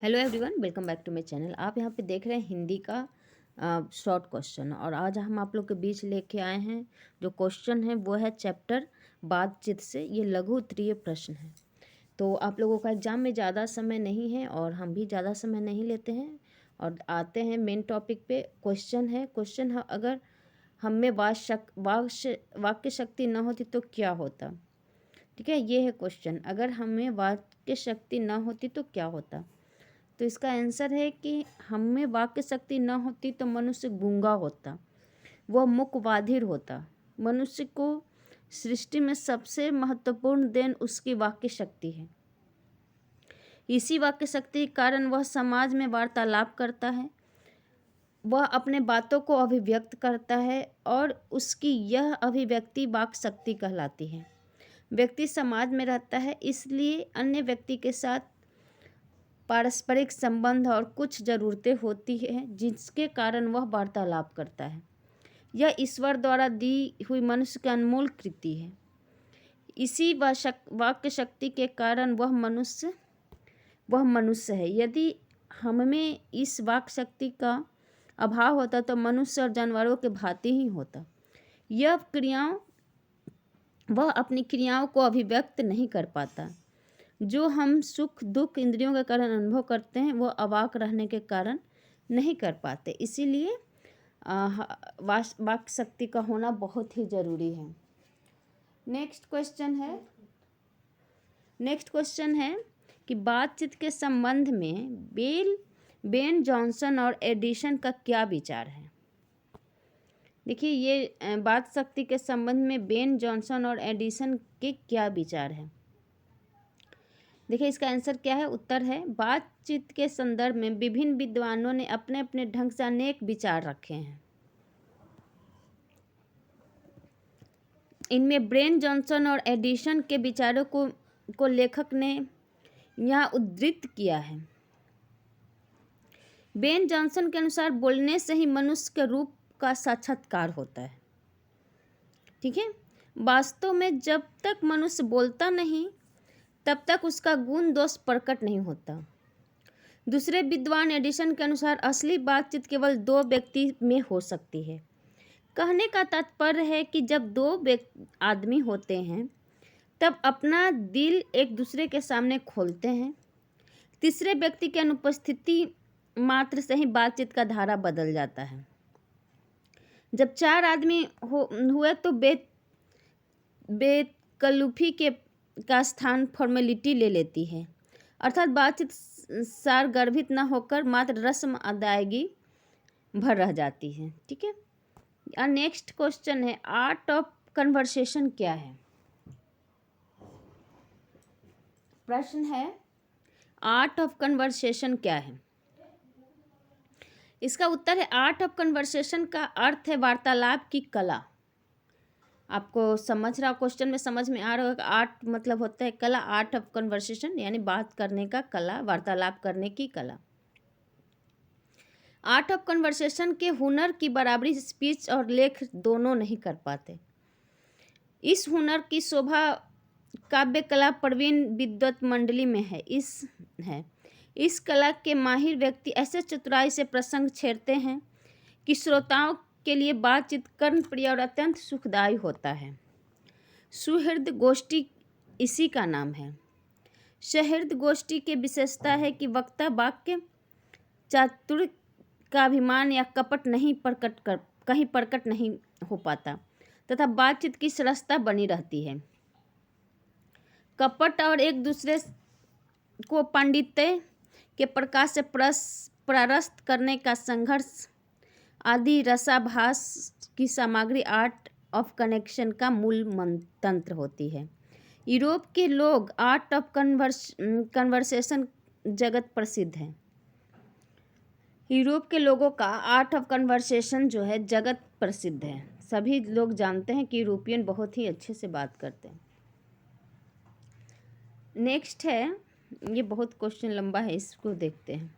Hello everyone, welcome back to my channel. आप यहाँ पे देख रहे हैं हिंदी का शॉर्ट क्वेश्चन। और आज हम आप लोग के बीच लेके आए हैं जो क्वेश्चन है वो है चैप्टर बातचीत से। ये लघु उत्तरीय प्रश्न है। तो आप लोगों का एग्जाम में ज़्यादा समय नहीं है और हम भी ज़्यादा समय नहीं लेते हैं और आते हैं मेन टॉपिक पे। क्वेश्चन है, अगर हम में वाक्य शक्ति न होती तो क्या होता। ठीक है, ये है क्वेश्चन। अगर हमें वाक्य शक्ति न होती तो क्या होता। तो इसका आंसर है कि हम में वाक्य शक्ति न होती तो मनुष्य गूंगा होता, वह मूक बधिर होता। मनुष्य को सृष्टि में सबसे महत्वपूर्ण देन उसकी वाक्य शक्ति है। इसी वाक्य शक्ति के कारण वह समाज में वार्तालाप करता है, वह अपने बातों को अभिव्यक्त करता है और उसकी यह अभिव्यक्ति वाक् शक्ति कहलाती है। व्यक्ति समाज में रहता है, इसलिए अन्य व्यक्ति के साथ पारस्परिक संबंध और कुछ ज़रूरतें होती हैं जिसके कारण वह वार्तालाप करता है। यह ईश्वर द्वारा दी हुई मनुष्य की अनमोल कृति है। इसी वाक्य शक्ति के कारण वह मनुष्य है। यदि हमें इस वाक् शक्ति का अभाव होता तो मनुष्य और जानवरों के भांति ही होता। वह अपनी क्रियाओं को अभिव्यक्त नहीं कर पाता। जो हम सुख दुख इंद्रियों के कारण अनुभव करते हैं वो अवाक रहने के कारण नहीं कर पाते। इसीलिए वाक् शक्ति का होना बहुत ही ज़रूरी है। नेक्स्ट क्वेश्चन है कि बातचीत के संबंध में बेन जॉनसन और एडिसन का क्या विचार है। देखिए, ये बात शक्ति के संबंध में बेन जॉनसन और एडिसन के क्या विचार है। देखिए, इसका आंसर क्या है। उत्तर है, बातचीत के संदर्भ में विभिन्न विद्वानों ने अपने अपने ढंग से अनेक विचार रखे हैं। इनमें ब्रेन जॉनसन और एडिसन के विचारों को लेखक ने यहाँ उद्धृत किया है। बेन जॉनसन के अनुसार बोलने से ही मनुष्य के रूप का साक्षात्कार होता है। ठीक है, वास्तव में जब तक मनुष्य बोलता नहीं तब तक उसका गुण दोष प्रकट नहीं होता। दूसरे विद्वान एडिसन के अनुसार असली बातचीत केवल दो व्यक्ति में हो सकती है। कहने का तात्पर्य है कि जब दो आदमी होते हैं तब अपना दिल एक दूसरे के सामने खोलते हैं। तीसरे व्यक्ति की अनुपस्थिति मात्र से ही बातचीत का धारा बदल जाता है। जब चार आदमी हुए तो बेतकल्लुफी का स्थान फॉर्मेलिटी ले लेती है, अर्थात बातचीत सारगर्भित न होकर मात्र रस्म अदायगी भर रह जाती है। ठीक है, और नेक्स्ट क्वेश्चन है, आर्ट ऑफ कन्वर्सेशन क्या है। प्रश्न है, आर्ट ऑफ कन्वर्सेशन क्या है। इसका उत्तर है, आर्ट ऑफ कन्वर्सेशन का अर्थ है वार्तालाप की कला। आपको समझ रहा, क्वेश्चन में समझ में आ रहा होगा। आर्ट मतलब होता है कला, आर्ट ऑफ कन्वर्सेशन यानी बात करने का कला, वार्तालाप करने की कला। आर्ट ऑफ कन्वर्सेशन के हुनर की बराबरी स्पीच और लेख दोनों नहीं कर पाते। इस हुनर की शोभा काव्य कला प्रवीण विद्वत मंडली में है। इस कला के माहिर व्यक्ति ऐसे चतुराई से प्रसंग छेड़ते हैं कि श्रोताओं के लिए बातचीत कर्णप्रिय और अत्यंत सुखदायी होता है। सुहृद गोष्ठी इसी का नाम है। सहृद गोष्ठी की विशेषता है कि वक्ता वाक्य चातुर्य का अभिमान या कपट कहीं प्रकट नहीं हो पाता तथा बातचीत की सरसता बनी रहती है। कपट और एक दूसरे को पांडित्य के प्रकाश से परास्त करने का संघर्ष आदि रसाभास की सामग्री आर्ट ऑफ कनेक्शन का मूल तंत्र होती है। यूरोप के लोग आर्ट ऑफ कन्वर्सेशन जगत प्रसिद्ध है। यूरोप के लोगों का आर्ट ऑफ कन्वर्सेशन जो है जगत प्रसिद्ध है। सभी लोग जानते हैं कि यूरोपियन बहुत ही अच्छे से बात करते हैं। नेक्स्ट है, ये बहुत क्वेश्चन लंबा है, इसको देखते हैं।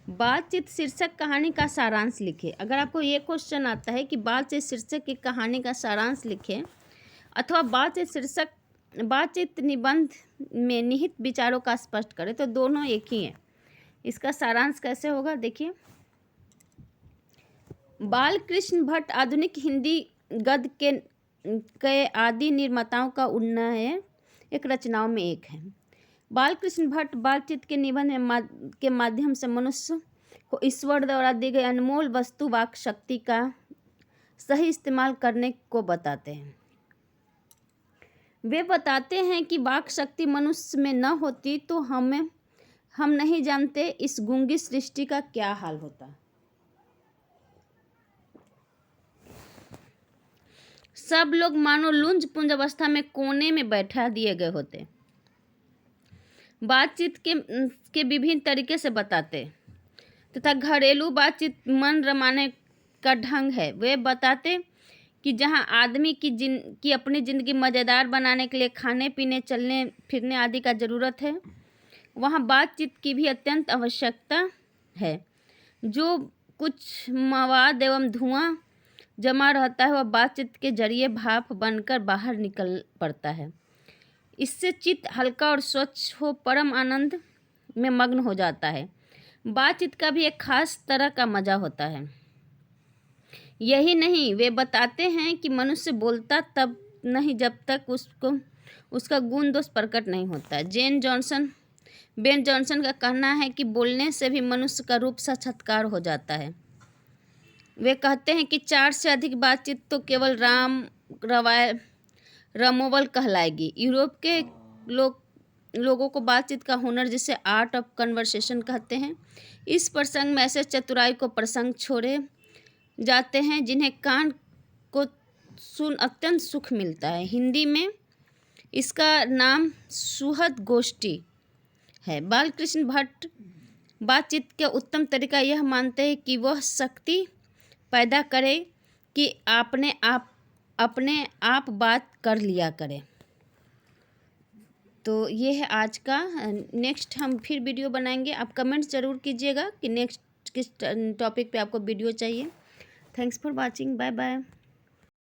बातचीत शीर्षक कहानी का सारांश लिखे। अगर आपको ये क्वेश्चन आता है कि बातचीत शीर्षक की कहानी का सारांश लिखें अथवा बातचीत निबंध में निहित विचारों का स्पष्ट करें, तो दोनों एक ही हैं। इसका सारांश कैसे होगा देखिए। बाल कृष्ण भट्ट आधुनिक हिंदी गद्य के आदि निर्माताओं का उन्नयन एक रचनाओं में एक है। बाल कृष्ण भट्ट बालचित्र के निबंध के माध्यम से मनुष्य को ईश्वर द्वारा दी गई अनमोल वस्तु वाक शक्ति का सही इस्तेमाल करने को बताते हैं। वे बताते हैं कि वाक शक्ति मनुष्य में न होती तो हम नहीं जानते इस गूंगी सृष्टि का क्या हाल होता। सब लोग मानो लुंज पुंज अवस्था में कोने में बैठा दिए गए होते। बातचीत के विभिन्न तरीके से बताते तथा घरेलू बातचीत मन रमाने का ढंग है। वे बताते कि जहाँ आदमी की अपनी ज़िंदगी मज़ेदार बनाने के लिए खाने पीने चलने फिरने आदि का ज़रूरत है, वहाँ बातचीत की भी अत्यंत आवश्यकता है। जो कुछ मवाद एवं धुआं जमा रहता है वह बातचीत के जरिए भाप बनकर बाहर निकल पड़ता है। इससे चित्त हल्का और स्वच्छ हो परम आनंद में मग्न हो जाता है। बातचीत का भी एक खास तरह का मज़ा होता है। यही नहीं, वे बताते हैं कि मनुष्य बोलता तब नहीं जब तक उसका गुण दोष प्रकट नहीं होता। बेन जॉनसन का कहना है कि बोलने से भी मनुष्य का रूप साक्षात्कार हो जाता है। वे कहते हैं कि 4 से अधिक बातचीत तो केवल रमोवल कहलाएगी। यूरोप के लोगों को बातचीत का हुनर जिसे आर्ट ऑफ कन्वर्सेशन कहते हैं। इस प्रसंग में ऐसे चतुराई को प्रसंग छोड़े जाते हैं जिन्हें कान को सुन अत्यंत सुख मिलता है। हिंदी में इसका नाम सुहद गोष्ठी है। बालकृष्ण भट्ट बातचीत का उत्तम तरीका यह मानते हैं कि वह शक्ति पैदा करे कि अपने आप बात कर लिया करे। तो ये है आज का। नेक्स्ट हम फिर वीडियो बनाएंगे। आप कमेंट्स ज़रूर कीजिएगा कि नेक्स्ट किस टॉपिक पे आपको वीडियो चाहिए। Thanks for watching. Bye bye.